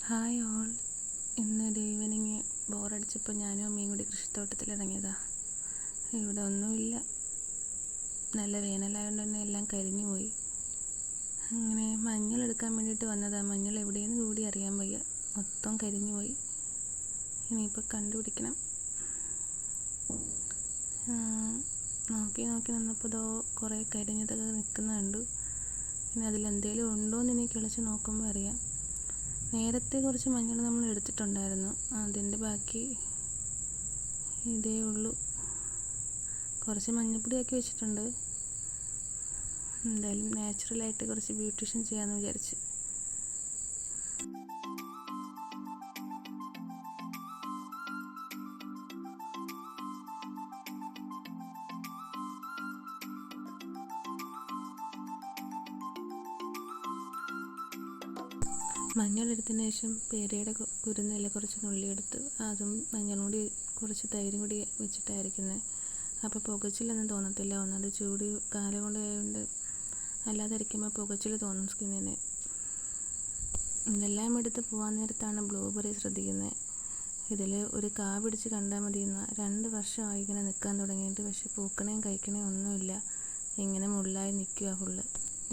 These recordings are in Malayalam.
Hi all. ഇന്നൊരു ഈവനിങ് ബോറടിച്ചപ്പോൾ ഞാനും അമ്മയും കൂടി കൃഷിത്തോട്ടത്തിലിറങ്ങിയതാ. ഇവിടെ ഒന്നുമില്ല, നല്ല വേനലായതുകൊണ്ട് തന്നെ എല്ലാം കരിഞ്ഞു പോയി. അങ്ങനെ മഞ്ഞൾ എടുക്കാൻ വേണ്ടിയിട്ട് വന്നതാ. മഞ്ഞൾ എവിടെയെന്ന് കൂടി അറിയാൻ വയ്യ, മൊത്തം കരിഞ്ഞു പോയി. ഇനിയിപ്പോൾ കണ്ടുപിടിക്കണം. നോക്കി നിന്നപ്പോൾ കുറേ കരിഞ്ഞതൊക്കെ നിൽക്കുന്ന കണ്ടു. ഇനി അതിലെന്തേലും ഉണ്ടോയെന്ന് ഇനി കിളച്ച് നോക്കുമ്പോൾ അറിയാം. നേരത്തെ കുറച്ച് മഞ്ഞൾ നമ്മൾ എടുത്തിട്ടുണ്ടായിരുന്നു, അതിൻ്റെ ബാക്കി ഇതേ ഉള്ളൂ. കുറച്ച് മഞ്ഞൾപ്പൊടിയാക്കി വെച്ചിട്ടുണ്ട്. എന്തായാലും നാച്ചുറലായിട്ട് കുറച്ച് ബ്യൂട്ടീഷ്യൻ ചെയ്യാമെന്ന് വിചാരിച്ച്. മഞ്ഞളെടുത്തതിന് ശേഷം പേരയുടെ കുരുന്നില കുറച്ച് നുള്ളിയെടുത്ത് അതും മഞ്ഞളും കൂടി കുറച്ച് തൈരും കൂടി വെച്ചിട്ടായിരിക്കുന്നത്. അപ്പോൾ പുകച്ചിലൊന്നും തോന്നത്തില്ല. ഒന്നുകൊണ്ട് ചൂട് കാലം കൊണ്ടായതുകൊണ്ട് അല്ലാതെ ഇരിക്കുമ്പോൾ പുകച്ചിൽ തോന്നും സ്കിന്നിന്. ഇതെല്ലാം എടുത്ത് പോകാൻ നേരത്താണ് ബ്ലൂബെറി ശ്രദ്ധിക്കുന്നത്. ഇതിൽ ഒരു കാ പിടിച്ച് കണ്ടാൽ മതിയെന്ന 2 വർഷമായി ഇങ്ങനെ നിൽക്കാൻ തുടങ്ങിയിട്ട്. പക്ഷെ പൂക്കണേയും കഴിക്കണേയും ഒന്നുമില്ല, ഇങ്ങനെ മുള്ളായി നിൽക്കുക ഫുള്ള്.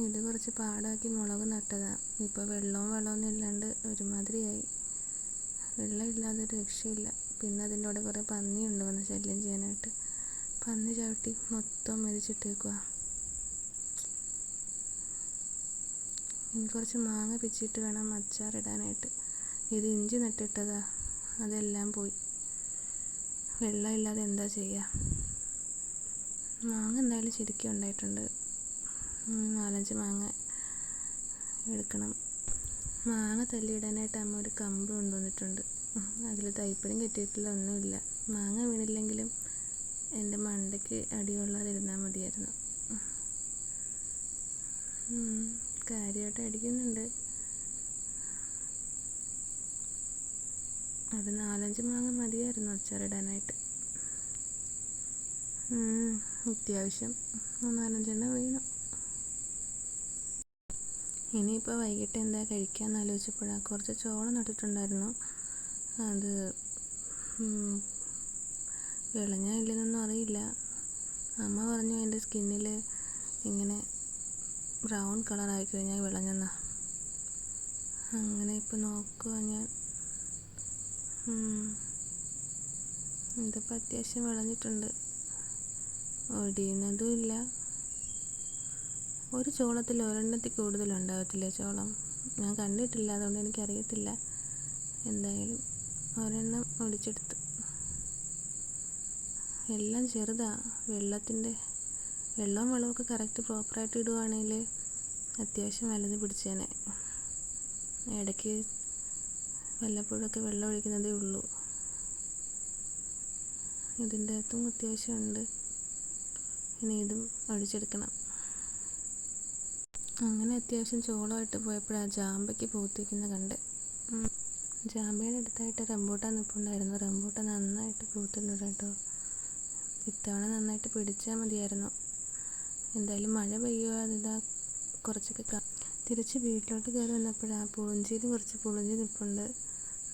ഇത് കുറച്ച് പാടാക്കി മുളക് നട്ടതാണ്. ഇപ്പോൾ വെള്ളമൊന്നും ഇല്ലാണ്ട് ഒരുമാതിരിയായി. വെള്ളം ഇല്ലാതെ ഒരു രക്ഷയില്ല. പിന്നെ അതിൻ്റെ കൂടെ കുറേ പന്നിയുണ്ട് വന്ന് ശല്യം ചെയ്യാനായിട്ട്. പന്നി ചവിട്ടി മൊത്തം മെതിച്ചിട്ടേക്കുക. ഇനി കുറച്ച് മാങ്ങ പിച്ചിട്ട് വേണം അച്ചാറിടാനായിട്ട്. ഇത് ഇഞ്ചി നട്ടിട്ടതാ, അതെല്ലാം പോയി. വെള്ളമില്ലാതെ എന്താ ചെയ്യുക. മാങ്ങ എന്തായാലും ശരിക്കും ഉണ്ടായിട്ടുണ്ട്. 4-5 മാങ്ങ എടുക്കണം. മാങ്ങ തല്ലിയിടാനായിട്ട് അമ്മ ഒരു കമ്പ് കൊണ്ടുവന്നിട്ടുണ്ട്. അതിൽ തൈപ്പനും കെട്ടിയിട്ടില്ല, ഒന്നുമില്ല. മാങ്ങ വീണില്ലെങ്കിലും എൻ്റെ മണ്ടയ്ക്ക് അടികൊള്ളാതിരുന്നാൽ മതിയായിരുന്നു. കാര്യമായിട്ട് അടിക്കുന്നുണ്ട്. അത് 4-5 മാങ്ങ മതിയായിരുന്നു അച്ചാറിടാനായിട്ട്. അത്യാവശ്യം 4-5 വീണു. ഇനിയിപ്പോൾ വൈകിട്ട് എന്താ കഴിക്കാമെന്ന് ആലോചിച്ചപ്പോഴാണ് കുറച്ച് ചോളം നട്ടിട്ടുണ്ടായിരുന്നു. അത് വിളഞ്ഞോ ഇല്ലെന്നൊന്നും അറിയില്ല. അമ്മ പറഞ്ഞു എൻ്റെ സ്കിന്നിൽ ഇങ്ങനെ ബ്രൗൺ കളറായി കഴിഞ്ഞാൽ വിളഞ്ഞെന്നാ. അങ്ങനെ ഇപ്പോൾ നോക്കുക ഞാൻ. ഇതിപ്പോൾ അത്യാവശ്യം വിളഞ്ഞിട്ടുണ്ട്. ഒടിയുന്നതും ഇല്ല. ഒരു ചോളത്തിൽ ഒരെണ്ണത്തിൽ കൂടുതലുണ്ടാകത്തില്ല ചോളം. ഞാൻ കണ്ടിട്ടില്ല, അതുകൊണ്ട് എനിക്കറിയത്തില്ല. എന്തായാലും ഒരെണ്ണം ഒടിച്ചെടുത്തു. എല്ലാം ചെറുതാണ്. വെള്ളവും വളമൊക്കെ കറക്റ്റ് പ്രോപ്പറായിട്ട് ഇടുവാണെങ്കിൽ അത്യാവശ്യം വലുത് പിടിച്ചേനെ. ഇടയ്ക്ക് വല്ലപ്പോഴൊക്കെ വെള്ളം ഒഴിക്കുന്നതേ ഉള്ളൂ. ഇതിൻ്റെ അകത്തും അത്യാവശ്യമുണ്ട്. ഇനി ഇതും ഒഴിച്ചെടുക്കണം. അങ്ങനെ അത്യാവശ്യം ചോളമായിട്ട് പോയപ്പോഴാണ് ജാമ്പയ്ക്ക് പൂത്തിരിക്കുന്നത് കണ്ട്. ജാമ്പയുടെ അടുത്തായിട്ട് റംബൂട്ടാൻ നിൽപ്പുണ്ടായിരുന്നു. റംബൂട്ടാൻ നന്നായിട്ട് പൂത്തിട്ടുണ്ട് കേട്ടോ. ഇത്തവണ നന്നായിട്ട് പിടിച്ചാൽ മതിയായിരുന്നു. എന്തായാലും മഴ പെയ്യുക കുറച്ചൊക്കെ തിരിച്ച് വീട്ടിലോട്ട് കയറി വന്നപ്പോഴാണ് കുറച്ച് പുളിഞ്ചി നിൽപ്പുണ്ട്.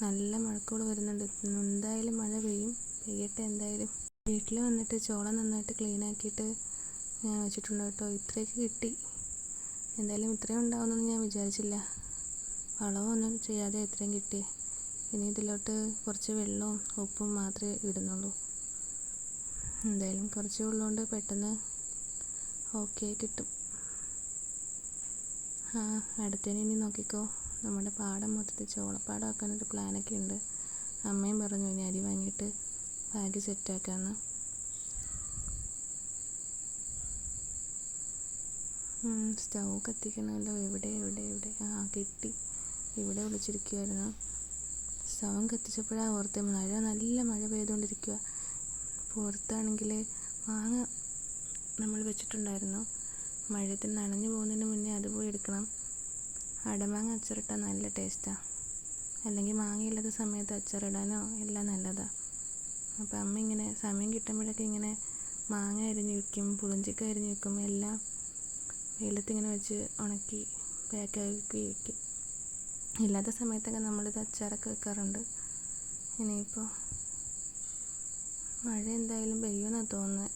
നല്ല മഴക്കോള് വരുന്നുണ്ട്. എന്തായാലും മഴ പെയ്യട്ടെ എന്തായാലും. വീട്ടിൽ വന്നിട്ട് ചോളം നന്നായിട്ട് ക്ലീൻ ആക്കിയിട്ട് ഞാൻ വെച്ചിട്ടുണ്ട് കേട്ടോ. ഇത്രയൊക്കെ കിട്ടി. എന്തായാലും ഇത്രയും ഉണ്ടാവുമെന്നൊന്നും ഞാൻ വിചാരിച്ചില്ല. വളമൊന്നും ചെയ്യാതെ ഇത്രയും കിട്ടി. ഇനി ഇതിലോട്ട് കുറച്ച് വെള്ളവും ഉപ്പും മാത്രമേ ഇടുന്നുള്ളൂ. എന്തായാലും കുറച്ച് ഉള്ളതുകൊണ്ട് പെട്ടെന്ന് ഓക്കെ കിട്ടും. അടുത്തതിന് ഇനി നോക്കിക്കോ, നമ്മുടെ പാടം മൊത്തത്തിൽ ചോളപ്പാടമാക്കാനൊരു പ്ലാനൊക്കെ ഉണ്ട്. അമ്മയും പറഞ്ഞു ഇനി അരി വാങ്ങിയിട്ട് ബാഗ് സെറ്റാക്കാമെന്ന്. സ്റ്റൗ കത്തിക്കണമല്ലോ. എവിടെ കിട്ടി. ഇവിടെ വിളിച്ചിരിക്കുമായിരുന്നു. സ്റ്റൗവും കത്തിച്ചപ്പോഴാണ് ഓർത്തേ നല്ല മഴ പെയ്തുകൊണ്ടിരിക്കുക. പുറത്താണെങ്കിൽ മാങ്ങ നമ്മൾ വെച്ചിട്ടുണ്ടായിരുന്നു. മഴയത്തിൽ നനഞ്ഞു പോകുന്നതിന് മുന്നേ അത് പോയി എടുക്കണം. അടമാങ്ങ അച്ചാറിട്ടാൽ നല്ല ടേസ്റ്റാണ്. അല്ലെങ്കിൽ മാങ്ങയില്ലാത്ത സമയത്ത് അച്ചാറിടാനോ എല്ലാം നല്ലതാണ്. അപ്പോൾ അമ്മ ഇങ്ങനെ സമയം കിട്ടുമ്പോഴൊക്കെ ഇങ്ങനെ മാങ്ങ അരിഞ്ഞ് വയ്ക്കും, പുളിഞ്ചിക്ക അരിഞ്ഞ് വയ്ക്കും. എല്ലാം വെയിലത്തിങ്ങനെ വെച്ച് ഉണക്കി പാക്കാക്കി വയ്ക്കും. ഇല്ലാത്ത സമയത്തൊക്കെ നമ്മളിത് അച്ചാറൊക്കെ വെക്കാറുണ്ട്. ഇനിയിപ്പോൾ മഴ എന്തായാലും പെയ്യുമെന്നാണ് തോന്നുന്നത്.